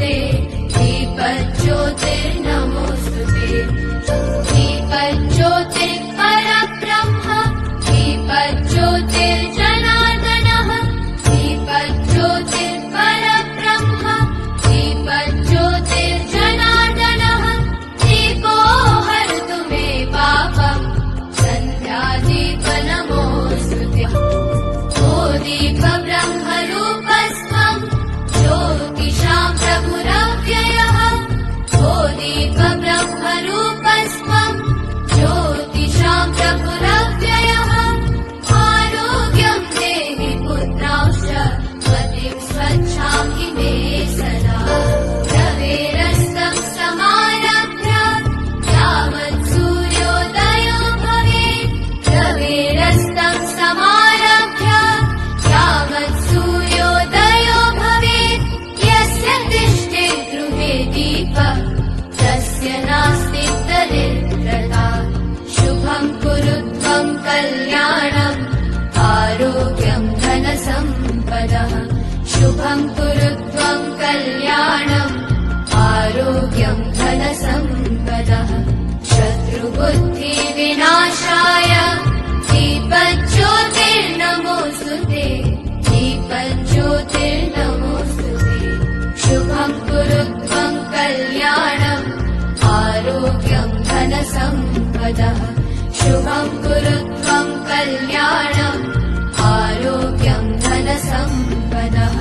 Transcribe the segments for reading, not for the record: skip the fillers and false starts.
नमोस्तुते दीपज्योतिर्नमोस्तुते दीपज्योतिर्परब्रह्म दीपज्योतिर्जनार्दनः दीपज्योतिर्परब्रह्म दीपज्योतिर्जनार्दनः दीपो हरतु मे पापम् सन्ध्यादीपनमोस्तुते ओ दीपब्रह्मरूपस्त्वम् ज्योतिषां प्रभुरव्ययः ओ दीपब्रह्मरूपस्त्वम् ज्योतिषां प्रभुरव्ययः आरोग्यं देहि पुत्रांश्च मतिं स्वच्छामि मे सदा रवेरस्तं समारभ्य यावत् सूर्योदयो भवेत् रवेरस्तं समारभ्य यावत् सूर्योदयो भवेत् यस्य तिष्ठे गृहे दीपः तस्य नास्ति दरिद्रता शुभं कुरु त्वं कल्याणम् आरोग्यं धनसम्पदः शुभं कुरु त्वं कल्याणम् आरोग्यं धनसम्पदः शत्रुबुद्धिविनाशाय दीपज्योतिर्नमोस्तुते दीपज्योतिर्नमोस्तुते शुभं कुरु त्वं कल्याणम् आरोग्यं धनसम्पदः शुभं कुरु त्वं कल्याणम् आरोग्यं धनसम्पदः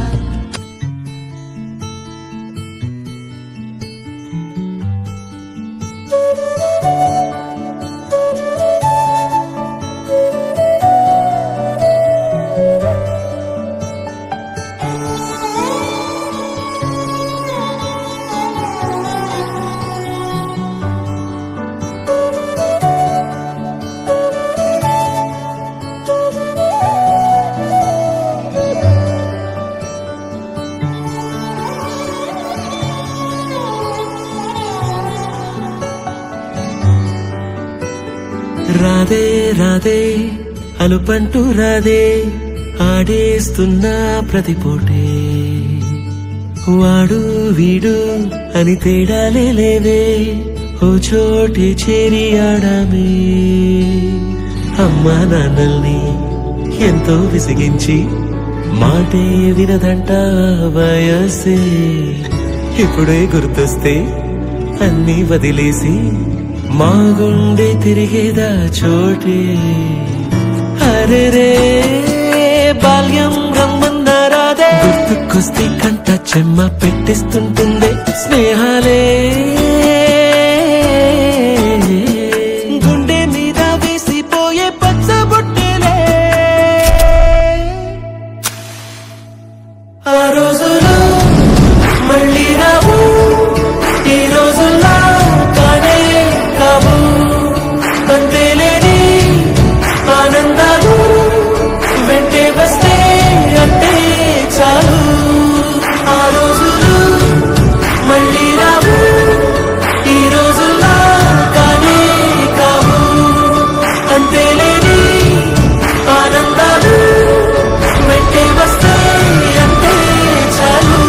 రాధే రాధే అలుపంటూ రాధే ఆడేస్తున్నా ప్రతిపోటే వాడు వీడు అని తేడాలే లేవే ఓ చోటే చేరి ఆడామే అమ్మా నాన్నల్ని ఎంతో విసిగించి మాటే వినదంట వయసే ఇప్పుడే గుర్తొస్తే అన్నీ వదిలేసి మా గుండె తిరిగేదా చోటే అరే రే బాల్యం రమ్మన్నారాదే గుర్తుకొస్తే కంట చెమ్మ పెట్టిస్తుంటుందే స్నేహాలే గుండె మీద వేసిపోయే పచ్చబొట్టెలే ఆ రోజులు మళ్ళీ రావు ఈ రోజుల్లో కానే కావు అంతేలేని ఆనందాలు వెంటే వస్తే అంటే చాలు ఆ రోజులు మళ్ళీ రావు ఈ రోజుల్లో కానే కావు అంతేలేని ఆనందాలు వెంటే వస్తే అంటే చాలు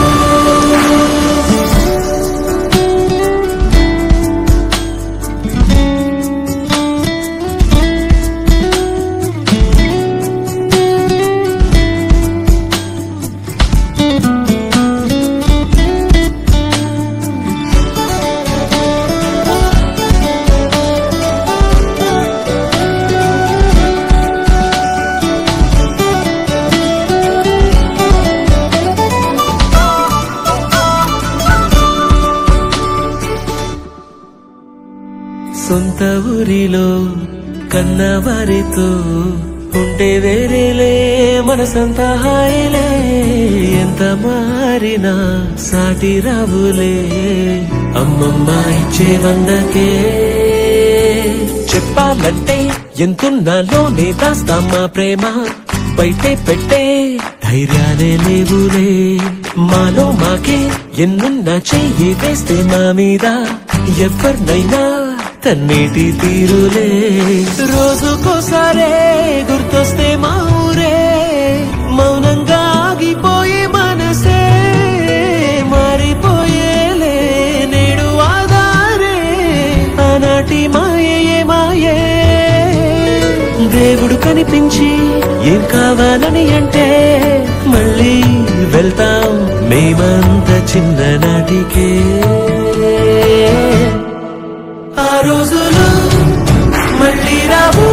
సొంత ఊరిలో కన్నవారితో ఉంటే వేరేలే మనసంతా హాయిలే ఎంత మారినా సాటి రావులే అమ్మమ్మ ఇచ్చే వందకే చెప్పాలంటే ఎంతున్నాలోనే దాస్తామా ప్రేమ బయటే పెట్టే ధైర్యాలే లేవులే మాలో మాకే ఎన్నున్నా చెయ్యి వేస్తే మా మీద ఎవరినైనా తన్నేటి తీరులే రోజుకోసారే గుర్తొస్తే మా ఊరే మౌనంగా ఆగిపోయే మనసే మారిపోయే ఏం కావాలని అంటే మళ్ళీ వెళ్తాం మేమంతా చిన్ననాటికే. ఆ రోజులు మళ్ళీ రావు